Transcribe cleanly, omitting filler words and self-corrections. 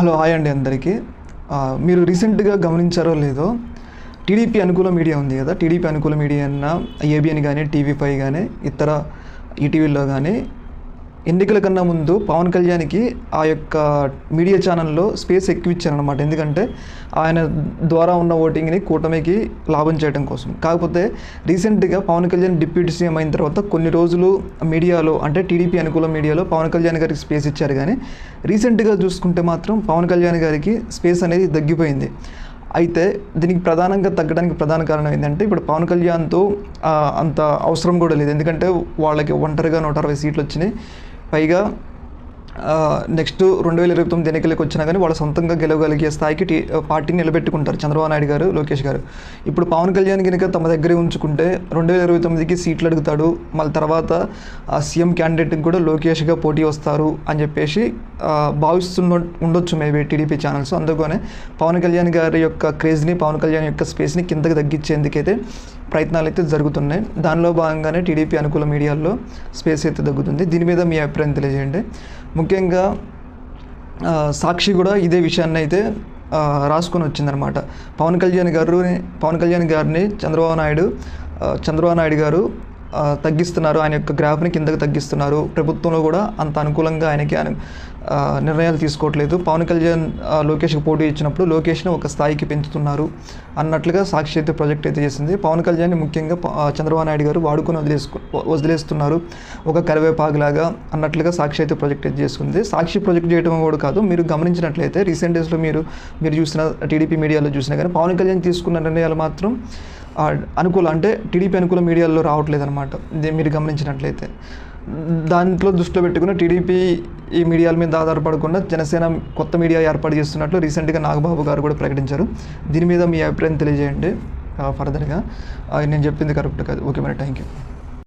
Hello hi అండి అందరికీ. మీరు రీసెంట్గా గమనించారో లేదో, టీడీపీ అనుకూల మీడియా ఉంది కదా, టీడీపీ అనుకూల మీడియా అన్న ఏబిఎన్ కానీ, టీవీ5 కానీ, ఇతర ఈటీవీలో కానీ ఎన్నికల కన్నా ముందు పవన్ కళ్యాణ్కి ఆ యొక్క మీడియా ఛానల్లో స్పేస్ ఎక్కువ ఇచ్చారనమాట. ఎందుకంటే ఆయన ద్వారా ఉన్న ఓటింగ్ని కూటమికి లాభం చేయడం కోసం. కాకపోతే రీసెంట్గా పవన్ కళ్యాణ్ డిప్యూటీ సీఎం అయిన తర్వాత కొన్ని రోజులు మీడియాలో, అంటే టీడీపీ అనుకూల మీడియాలో పవన్ కళ్యాణ్ గారికి స్పేస్ ఇచ్చారు. కానీ రీసెంట్గా చూసుకుంటే మాత్రం పవన్ కళ్యాణ్ గారికి స్పేస్ అనేది తగ్గిపోయింది. అయితే దీనికి ప్రధానంగా తగ్గడానికి ప్రధాన కారణం ఏంటంటే, ఇప్పుడు పవన్ కళ్యాణ్తో అంత అవసరం కూడా లేదు. ఎందుకంటే వాళ్ళకి ఒంటరిగా 160 సీట్లు వచ్చినాయి. పైగా నెక్స్ట్ 2029 ఎన్నికలకు వచ్చినా కానీ వాళ్ళ సొంతంగా గెలవగలిగే స్థాయికి పార్టీని నిలబెట్టుకుంటారు చంద్రబాబు నాయుడు గారు, లోకేష్ గారు. ఇప్పుడు పవన్ కళ్యాణ్ కనుక తమ దగ్గరే ఉంచుకుంటే 2029కి సీట్లు అడుగుతాడు. మళ్ళీ తర్వాత సీఎం క్యాండిడేట్కి కూడా లోకేష్గా పోటీ వస్తారు అని చెప్పేసి ఉండొచ్చు మేబీ టీడీపీ ఛానల్స్. అందుకనే పవన్ కళ్యాణ్ గారి యొక్క క్రేజ్ని, పవన్ కళ్యాణ్ యొక్క స్పేస్ని కిందకి తగ్గించేందుకైతే ప్రయత్నాలు అయితే జరుగుతున్నాయి. దానిలో భాగంగానే టీడీపీ అనుకూల మీడియాల్లో స్పేస్ అయితే తగ్గుతుంది. దీని మీద మీ అభిప్రాయం తెలియజేయండి. ముఖ్యంగా సాక్షి కూడా ఇదే విషయాన్ని అయితే రాసుకొని వచ్చిందనమాట. పవన్ కళ్యాణ్ గారిని చంద్రబాబు నాయుడు గారు తగ్గిస్తున్నారు, ఆయన యొక్క గ్రాఫ్ని కిందకి తగ్గిస్తున్నారు. ప్రభుత్వంలో కూడా అంత అనుకూలంగా ఆయనకి నిర్ణయాలు తీసుకోవట్లేదు. పవన్ కళ్యాణ్ లోకేష్కి పోటీ ఇచ్చినప్పుడు లోకేష్ని ఒక స్థాయికి పెంచుతున్నారు అన్నట్లుగా సాక్షి అయితే ప్రాజెక్ట్ అయితే చేసింది. పవన్ కళ్యాణ్ని ముఖ్యంగా చంద్రబాబు నాయుడు గారు వాడుకొని వదిలేస్తున్నారు, ఒక కరివేపాకులాగా అన్నట్లుగా సాక్షి అయితే ప్రాజెక్ట్ అయితే చేసుకుంది. సాక్షి ప్రాజెక్ట్ చేయడం కూడా కాదు, మీరు గమనించినట్లయితే రీసెంట్ డేస్లో మీరు చూసిన టీడీపీ మీడియాలో చూసినా కానీ పవన్ కళ్యాణ్ తీసుకున్న నిర్ణయాలు మాత్రం అంటే టీడీపీ అనుకూల మీడియాలో రావట్లేదు అనమాట. మీరు గమనించినట్లయితే దాంట్లో దృష్టిలో పెట్టుకుని టీడీపీ ఈ మీడియాల మీద ఆధారపడకుండా జనసేన కొత్త మీడియా ఏర్పాటు చేస్తున్నట్లు రీసెంట్గా నాగబాబు గారు కూడా ప్రకటించారు. దీని మీద మీ అభిప్రాయం తెలియజేయండి. ఫర్దర్గా నేను చెప్పింది కరెక్ట్ కాదు. ఓకే మరి, థ్యాంక్ యూ.